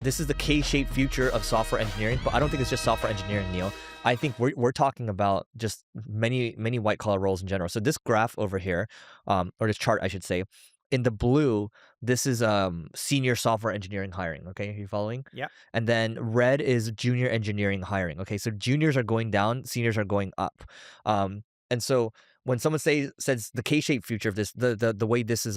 this is the K-shaped future of software engineering, but I don't think it's just software engineering, Neil. I think we're talking about just many white collar roles in general. So this graph over here, or this chart, I should say, in the blue, this is senior software engineering hiring. Okay, are you following? Yeah. And then red is junior engineering hiring. Okay, so juniors are going down, seniors are going up. And so when someone says the K-shaped future of this, the way this is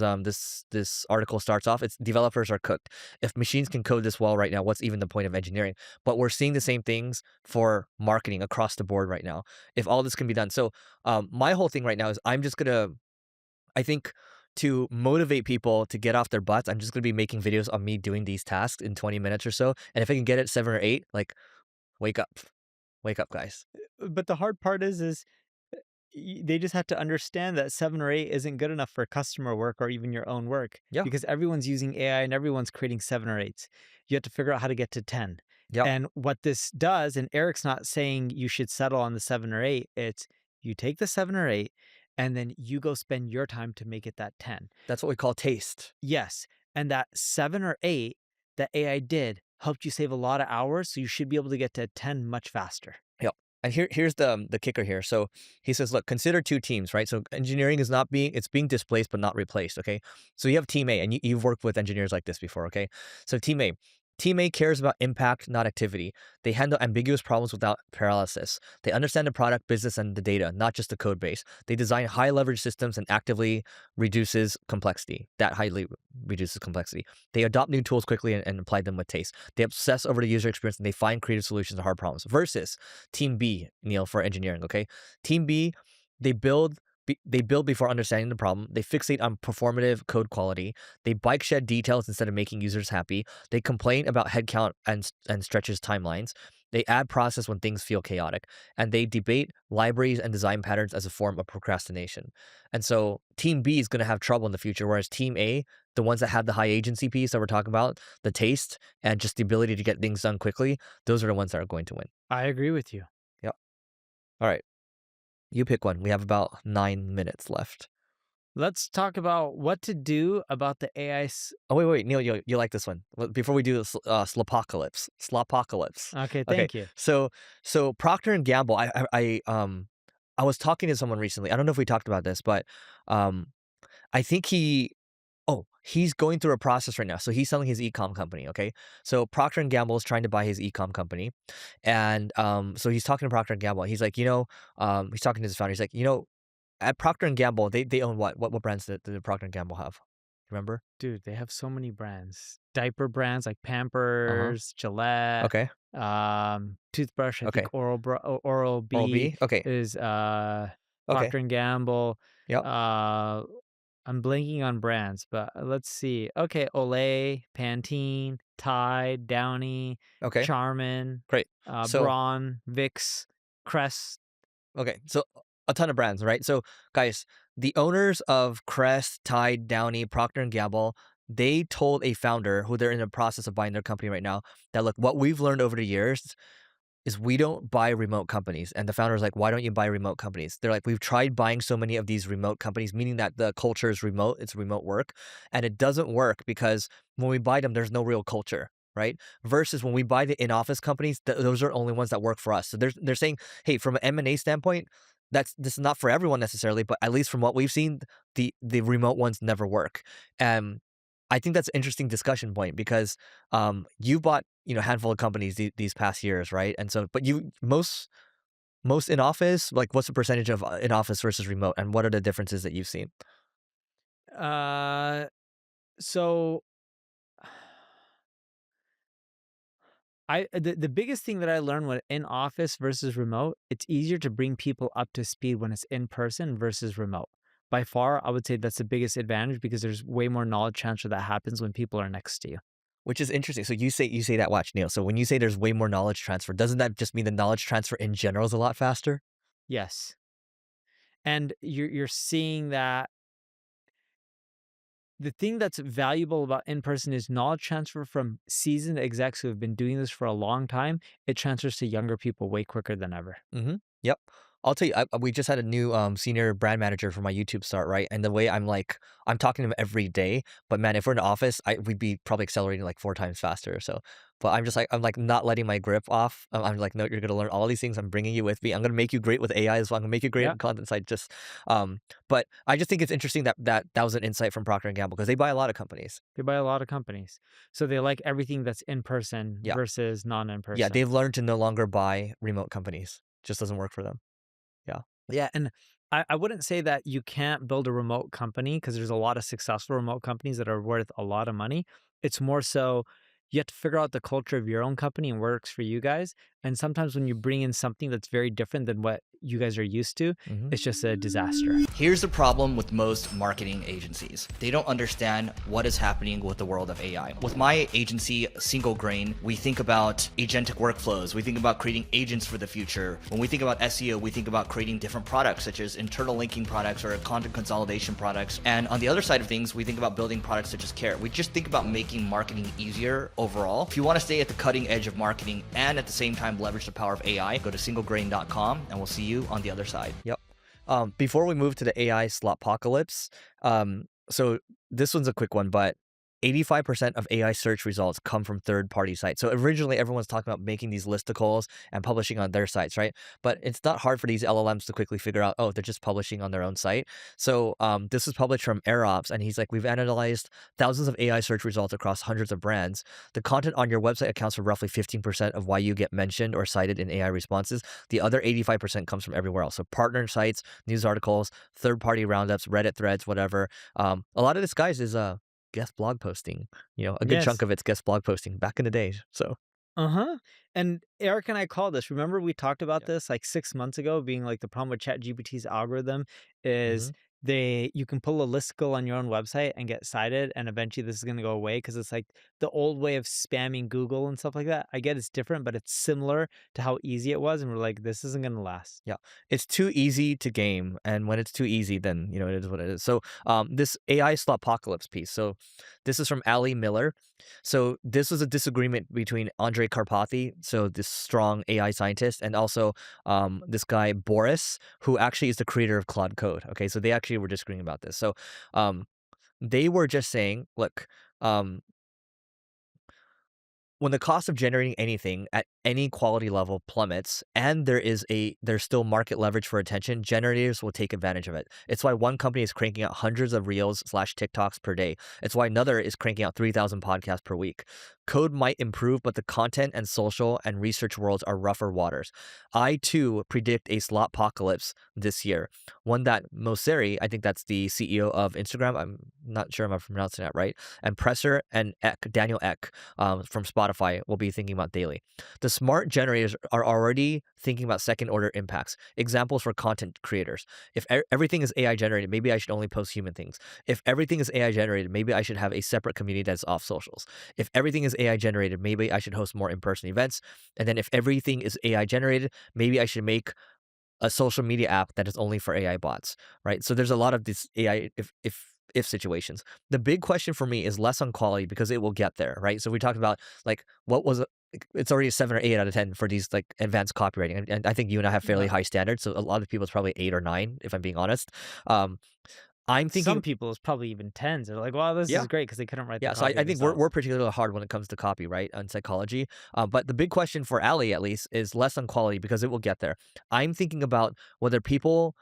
this article starts off, it's developers are cooked. If machines can code this well right now, what's even the point of engineering? But we're seeing the same things for marketing across the board right now. If all this can be done, so my whole thing right now is I think to motivate people to get off their butts, I'm just gonna be making videos on me doing these tasks in 20 minutes or so. And if I can get it 7 or 8, like, wake up, guys. But the hard part is they just have to understand that 7 or 8 isn't good enough for customer work or even your own work, Yeah. because everyone's using AI and everyone's creating 7 or 8s. You have to figure out how to get to 10. Yep. And what this does, and Eric's not saying you should settle on the 7 or 8, it's you take the 7 or 8 and then you go spend your time to make it that 10. That's what we call taste. Yes. And that 7 or 8 that AI did helped you save a lot of hours, so you should be able to get to 10 much faster. Yep. And here's the kicker here. So he says, look, consider two teams, right? So engineering is it's being displaced but not replaced. Okay. So you have team A, and you've worked with engineers like this before. Okay. So team A. Team A cares about impact, not activity. They handle ambiguous problems without paralysis. They understand the product, business, and the data, not just the code base. They design high leverage systems and actively reduces complexity. That highly reduces complexity. They adopt new tools quickly and apply them with taste. They obsess over the user experience and they find creative solutions to hard problems. Versus Team B, Neil, for engineering. Okay, Team B, they build before understanding the problem. They fixate on performative code quality. They bike shed details instead of making users happy. They complain about headcount and stretches timelines. They add process when things feel chaotic. And they debate libraries and design patterns as a form of procrastination. And so Team B is going to have trouble in the future, whereas Team A, the ones that have the high agency piece that we're talking about, the taste, and just the ability to get things done quickly, those are the ones that are going to win. I agree with you. Yep. All right. You pick one. We have about 9 minutes left. Let's talk about what to do about the AI. Oh, wait, Neil, you like this one. Before we do this, Slopocalypse. Okay, thank you. So Procter and Gamble, I was talking to someone recently. I don't know if we talked about this, but I think he's going through a process right now. So he's selling his e-com company, okay? So Procter and Gamble is trying to buy his e-com company. And so he's talking to Procter and Gamble. He's like, he's talking to his founder. He's like, at Procter and Gamble, they own what? What brands did Procter and Gamble have? Remember? Dude, they have so many brands. Diaper brands like Pampers, Gillette. Okay. Toothbrush, I Okay. think Oral-B Oral-B? Okay. is Okay. Procter and Gamble. Yep. I'm blanking on brands, but let's see. Okay, Olay, Pantene, Tide, Downy, Okay. Charmin, Great. So Braun, Vicks, Crest. okay. So a ton of brands, right? So guys, the owners of Crest, Tide, Downy, Procter and Gamble, they told a founder who they're in the process of buying their company right now that, look, what we've learned over the years is we don't buy remote companies. And the founder's like, why don't you buy remote companies? They're like, we've tried buying so many of these remote companies, meaning that the culture is remote, it's remote work. And it doesn't work because when we buy them, there's no real culture, right? Versus when we buy the in-office companies, those are only ones that work for us. So they're saying, hey, from an M&A standpoint, this is not for everyone necessarily, but at least from what we've seen, the remote ones never work. And I think that's an interesting discussion point because you bought a handful of companies these past years, right? And so, but most in office, like, what's the percentage of in office versus remote, and what are the differences that you've seen? So the biggest thing that I learned when in office versus remote, it's easier to bring people up to speed when it's in person versus remote. By far, I would say that's the biggest advantage because there's way more knowledge transfer that happens when people are next to you. Which is interesting. So you say that, watch, Neil. So when you say there's way more knowledge transfer, doesn't that just mean the knowledge transfer in general is a lot faster? Yes. And you're seeing that the thing that's valuable about in-person is knowledge transfer from seasoned execs who have been doing this for a long time. It transfers to younger people way quicker than ever. Mm-hmm. Yep. I'll tell you, we just had a new senior brand manager for my YouTube start, right? And the way I'm like, I'm talking to him every day, but man, if we're in the office, we'd be probably accelerating like 4 times faster or so. But I'm like not letting my grip off. I'm like, no, you're gonna learn all these things. I'm bringing you with me. I'm gonna make you great with AI as well. I'm gonna make you great Yeah, in content side. But I just think it's interesting that was an insight from Procter and Gamble because they buy a lot of companies. they buy a lot of companies. So they like everything that's in person Yeah, versus non in yeah, person. they've learned to no longer buy remote companies. Just doesn't work for them. Yeah. Yeah, and I wouldn't say that you can't build a remote company because there's a lot of successful remote companies that are worth a lot of money. It's more so you have to figure out the culture of your own company and works for you guys. And sometimes when you bring in something that's very different than what you guys are used to, Hmm. it's just a disaster. Here's the problem with most marketing agencies. They don't understand what is happening with the world of AI. With my agency, Single Grain, we think about agentic workflows. We think about creating agents for the future. When we think about SEO, we think about creating different products, such as internal linking products or content consolidation products. And on the other side of things, we think about building products such as Care. We just think about making marketing easier overall. If you want to stay at the cutting edge of marketing and at the same time leverage the power of AI, go to singlegrain.com and we'll see you on the other side. Yep. Before we move to the AI slotpocalypse, so this one's a quick one, but 85% of AI search results come from third-party sites. So originally, everyone's talking about making these listicles and publishing on their sites, right? But it's not hard for these LLMs to quickly figure out, oh, they're just publishing on their own site. So this was published from AirOps, and he's like, we've analyzed thousands of AI search results across hundreds of brands. The content on your website accounts for roughly 15% of why you get mentioned or cited in AI responses. The other 85% comes from everywhere else. So partner sites, news articles, third-party roundups, Reddit threads, whatever. A lot of this, guys, is guest blog posting. A good chunk Yes. of it's guest blog posting back in the day. So Uh-huh. And Eric and I called this. Remember we talked about yeah. this like 6 months ago, being like the problem with ChatGPT's algorithm is Hmm. you can pull a listicle on your own website and get cited, and eventually this is gonna go away because it's like the old way of spamming Google and stuff like that. I get it's different, but it's similar to how easy it was, and we're like, this isn't gonna last. Yeah, it's too easy to game, and when it's too easy, then it is what it is. So, this AI apocalypse piece. So, this is from Ali Miller. So, this was a disagreement between Andrei Karpathy, so this strong AI scientist, and also this guy Boris, who actually is the creator of Claude Code. Okay, so they actually were disagreeing about this. So, um, they were just saying, look. When the cost of generating anything at any quality level plummets and there's still market leverage for attention, generators will take advantage of it. It's why one company is cranking out hundreds of reels/TikToks per day. It's why another is cranking out 3,000 podcasts per week. Code might improve, but the content and social and research worlds are rougher waters. I too predict a slot apocalypse this year. One that Mosseri, I think that's the CEO of Instagram. I'm not sure if I'm pronouncing that right. And Presser and Daniel Eck from Spotify will be thinking about daily. The smart generators are already thinking about second order impacts. Examples for content creators. If everything is AI generated, maybe I should only post human things. If everything is AI generated, maybe I should have a separate community that's off socials. If everything is AI generated, maybe I should host more in-person events. And then if everything is AI generated, maybe I should make a social media app that is only for AI bots, right? So there's a lot of this AI if situations. The big question for me is less on quality because it will get there, right? So we talked about like what was it's already a 7 or 8 out of 10 for these like advanced copywriting, and I think you and I have fairly Yeah. high standards. So a lot of people it's probably 8 or 9, if I'm being honest. Um, I'm Some thinking, people it's probably even tens. They're like, wow, this yeah, is great because they couldn't write the yeah. So I, copy I think we're themselves. particularly hard when it comes to copy, right, on psychology. But the big question for Ali at least is less on quality because it will get there. I'm thinking about whether people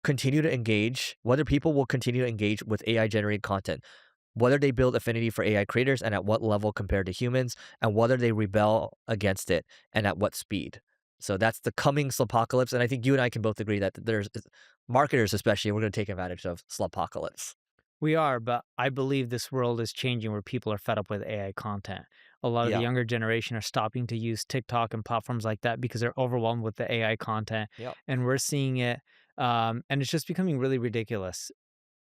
will continue to engage with AI generated content, whether they build affinity for AI creators and at what level compared to humans, and whether they rebel against it and at what speed. So that's the coming apocalypse, and I think you and I can both agree that there's marketers, especially, we're going to take advantage of apocalypse. We are, but I believe this world is changing where people are fed up with AI content. A lot of the Yeah. younger generation are stopping to use TikTok and platforms like that because they're overwhelmed with the AI content. Yep. And we're seeing it, and it's just becoming really ridiculous.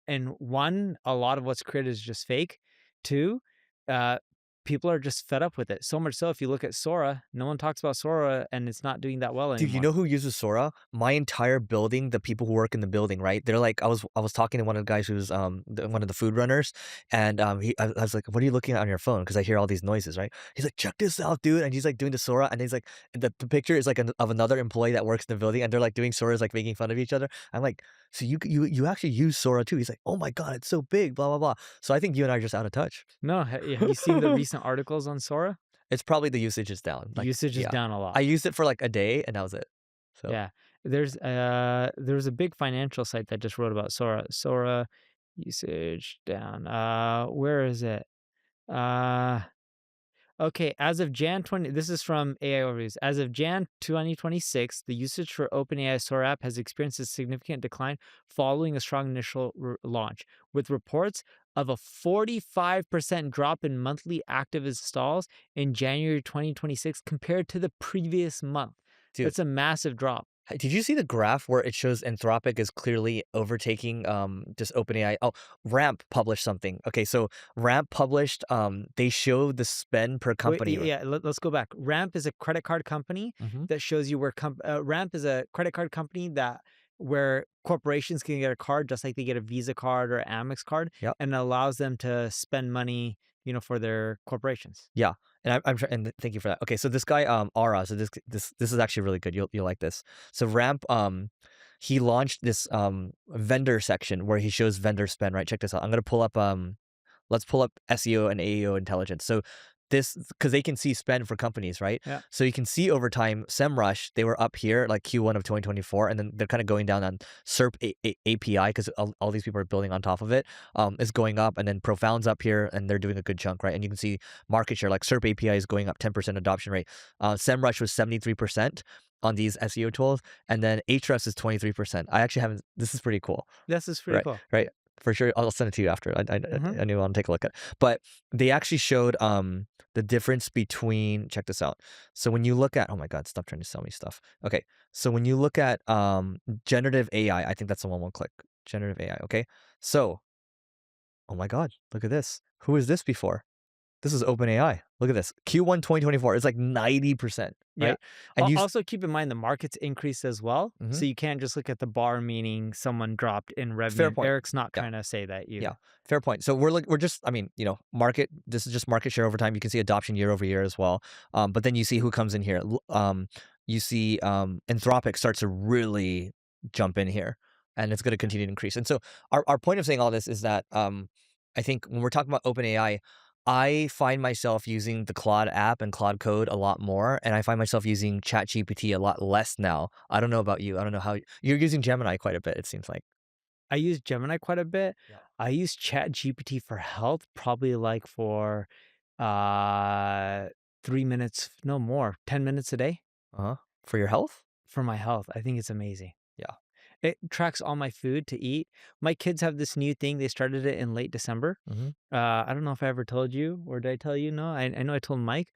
And one, a lot of what's created is just fake. Two, uh, people are just fed up with it. So much so, if you look at Sora, no one talks about Sora, and it's not doing that well Dude, you anymore. know who uses Sora? My entire building, the people who work in the building, right? They're like, I was talking to one of the guys who's one of the food runners, and I was like, "What are you looking at on your phone?" Because I hear all these noises, right? He's like, "Check this out, dude!" And he's like doing the Sora, and he's like, the picture is like of another employee that works in the building, and they're like doing Soras, like making fun of each other. I'm like, so you actually use Sora too? He's like, "Oh my god, it's so big, blah blah blah." So I think you and I are just out of touch. No, have you seen the recent articles on Sora? It's probably the usage is down. The Like, usage is yeah, down a I lot. used it for like a day, and that was it. So. Yeah. There's a big financial site that just wrote about Sora. Sora usage down. Where is it? Uh Okay, as of Jan 20, this is from AI Overviews. As of Jan 2026, the usage for OpenAI Sora app has experienced a significant decline following a strong initial launch, with reports of a 45% drop in monthly active installs in January 2026 compared to the previous month. Dude, That's a massive drop. did you see the graph where it shows Anthropic is clearly overtaking just OpenAI? Oh, Ramp published something. Okay, so Ramp published they showed the spend per Wait, company. yeah, let's go back. Ramp is a credit card company Mm-hmm. that shows you where Ramp is a credit card company that where corporations can get a card just like they get a Visa card or Amex card, Yep. and it allows them to spend money, for their corporations. Yeah, and I'm sure, and thank you for that. Okay, so this guy Aura, so this is actually really good. You'll like this. So Ramp he launched this vendor section where he shows vendor spend. Right, check this out. I'm gonna pull up let's pull up SEO and AEO intelligence. So this because they can see spend for companies, right? Yeah. So you can see over time, SEMrush, they were up here like Q1 of 2024, and then they're kind of going down on SERP API because all these people are building on top of it. Is going up, and then Profound's up here, and they're doing a good chunk, right? And you can see market share, like SERP API is going up 10% adoption rate. SEMrush was 73% on these SEO tools, and then Ahrefs is 23%. I actually haven't. This is pretty cool. This is pretty Right, cool. right. For sure, I'll send it to you after. Hmm. I knew I want to take a look at it. But they actually showed the difference between check this out. So when you look at oh my god, stop trying to sell me stuff. Okay, so when you look at generative AI, I think that's the one we'll click. Generative AI. Okay, so oh my god, look at this. Who is this before? This is OpenAI. Look at this. Q1 2024 is like 90%, Yeah. right? And you Also keep in mind the market's increased as well, Mhm. so you can't just look at the bar meaning someone dropped in Fair revenue. point. Eric's not Yeah. trying to say that either. Yeah, fair point. So we're just, I mean, market. This is just market share over time. You can see adoption year over year as well. But then you see who comes in here. You see Anthropic starts to really jump in here, and it's going to continue to increase. And so our point of saying all this is that I think when we're talking about OpenAI, I find myself using the Claude app and Claude Code a lot more, and I find myself using ChatGPT a lot less now. I don't know about you. I don't know how you're using Gemini quite a bit. It seems like. I use Gemini quite a bit. Yeah. I use ChatGPT for health, probably like for uh 3 minutes, no more, 10 minutes a day Uh-huh. For your health? for my health. I think it's amazing. Yeah. It tracks all my food to eat. My kids have this new thing. They started it in late December. Mm-hmm. I don't know if I ever told you, or did I tell you? No, I know I told Mike.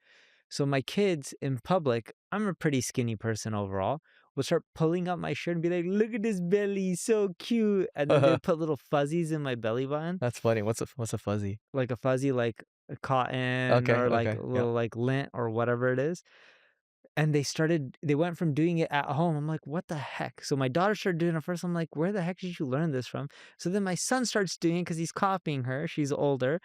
So my kids in public, I'm a pretty skinny person overall, will start pulling up my shirt and be like, "Look at this belly, so cute." And then they put little fuzzies in my belly button, That's funny. What's a fuzzy? like a fuzzy, like a cotton Okay, or like okay, a yeah. little like lint or whatever it is. And they went from doing it at home. I'm like, what the heck? So my daughter started doing it first. I'm like, where the heck did you learn this from? So then my son starts doing it because he's copying her. She's older.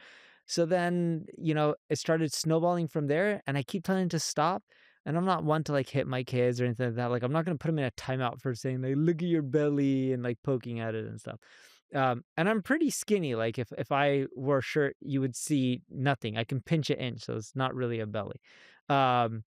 So then, it started snowballing from there. And I keep telling him to stop. And I'm not one to like hit my kids or anything like that. Like, I'm not going to put him in a timeout for saying, like, look at your belly and like poking at it and stuff. And I'm pretty skinny. Like, if I wore a shirt, you would see nothing. I can pinch it in. So it's not really a belly. Um,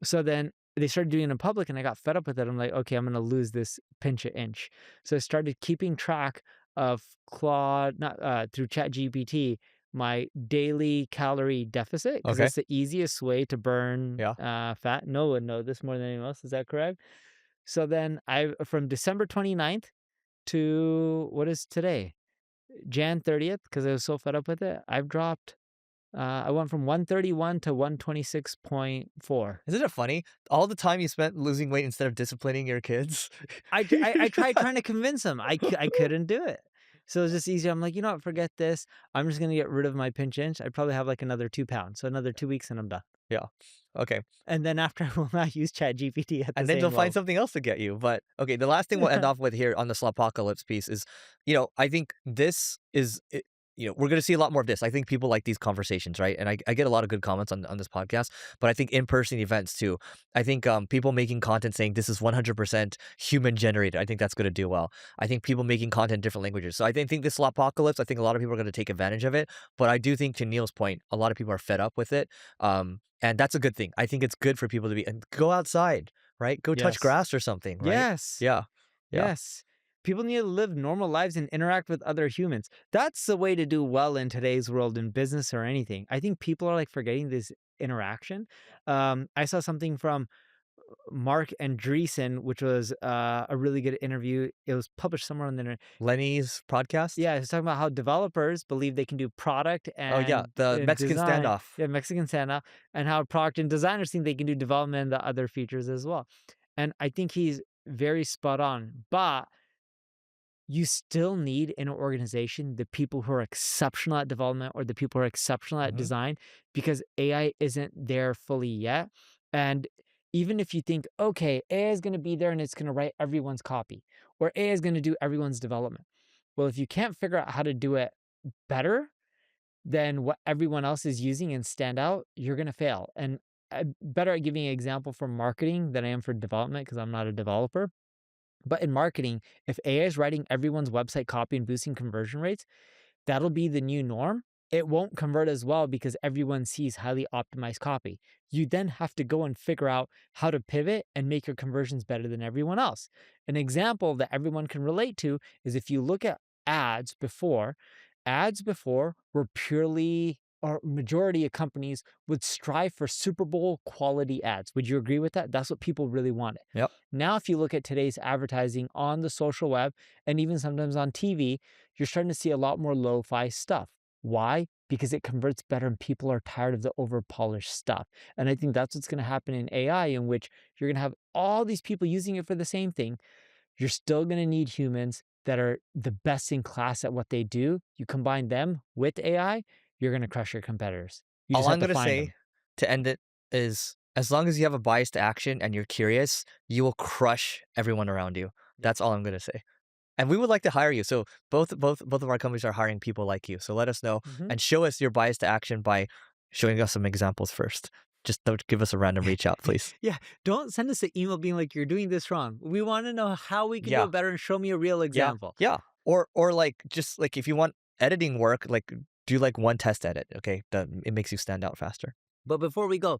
so then they started doing it in public and I got fed up with it. I'm like, okay, I'm going to lose this pinch an inch. So I started keeping track of Claude, not through ChatGPT, my daily calorie deficit, because Okay. that's the easiest way to burn Yeah. fat. Noah would know this more than anyone else. Is that correct? So then from December 29th to what is today? Jan 30th, because I was so fed up with it, I've dropped I went from 131 to 126.4. Isn't it funny? All the time you spent losing weight instead of disciplining your kids. I tried trying to convince him. I couldn't do it. So it's just easier. I'm like, you know what, forget this. I'm just gonna get rid of my pinch inch. I'd probably have like another 2 pounds. So another 2 weeks and I'm done. Yeah. Okay. And then after I will not use Chat GPT at the And then same you'll find level. something else to get you. But okay, the last thing we'll end off with here on the Slopocalypse piece is, I think this is, we're going to see a lot more of this. I think people like these conversations, right? And I get a lot of good comments on this podcast, but I think in-person events too. I think people making content saying this is 100% human generated. I think that's going to do well. I think people making content in different languages. So I think this Slopocalypse, I think a lot of people are going to take advantage of it. But I do think, to Neil's point, a lot of people are fed up with it. And that's a good thing. I think it's good for people to and go outside, right? Go touch Yes. grass or something, right? Yes. Yeah. Yeah. Yes. People need to live normal lives and interact with other humans. That's the way to do well in today's world in business or anything. I think people are like forgetting this interaction. I saw something from Mark Andreessen, which was a really good interview. It was published somewhere on the internet. Lenny's podcast. Yeah, he's talking about how developers believe they can do product Oh yeah, and the Mexican design. standoff. Yeah, Mexican standoff, and how product and designers think they can do development and the other features as well. And I think he's very spot on. But you still need in an organization the people who are exceptional at development or the people who are exceptional at Mhm. design, because AI isn't there fully yet. And even if you think, okay, AI is going to be there and it's going to write everyone's copy, or AI is going to do everyone's development. Well, if you can't figure out how to do it better than what everyone else is using and stand out, you're going to fail. And I'm better at giving an example for marketing than I am for development because I'm not a developer. But in marketing, if AI is writing everyone's website copy and boosting conversion rates, that'll be the new norm. It won't convert as well because everyone sees highly optimized copy. You then have to go and figure out how to pivot and make your conversions better than everyone else. An example that everyone can relate to is if you look at ads before were purely, or majority of companies would strive for Super Bowl quality ads. Would you agree with that? That's what people really wanted. Yep. Now, if you look at today's advertising on the social web and even sometimes on TV, you're starting to see a lot more lo-fi stuff. Why? Because it converts better and people are tired of the over-polished stuff. And I think that's what's going to happen in AI, in which you're going to have all these people using it for the same thing. You're still going to need humans that are the best in class at what they do. You combine them with AI, you're going to crush your competitors. You just All have I'm to gonna find say them. to end it is, as long as you have a bias to action and you're curious, you will crush everyone around you. That's all I'm gonna say. And we would like to hire you. So both of our companies are hiring people like you. So let us know and show us your bias to action by showing us some examples first. Just don't give us a random reach out, please. Yeah, don't send us an email being like, you're doing this wrong. We want to know how we can do Yeah. it better and show me a real example. Yeah. Or like, just like, if you want editing work, like, do like one test edit. Okay, it makes you stand out faster. But before we go,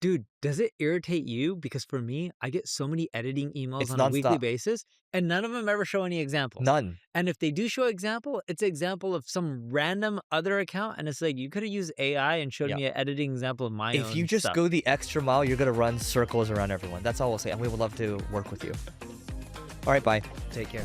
dude, does it irritate you? Because for me, I get so many editing emails It's on a weekly nonstop. basis, and none of them ever show any examples. None. And if they do show example, it's an example of some random other account, and it's like, you could have used AI and showed Yeah. me an editing example of my own If you just stuff. go the extra mile, you're gonna run circles around everyone. That's all we'll say, and we would love to work with you. All right, bye. Take care.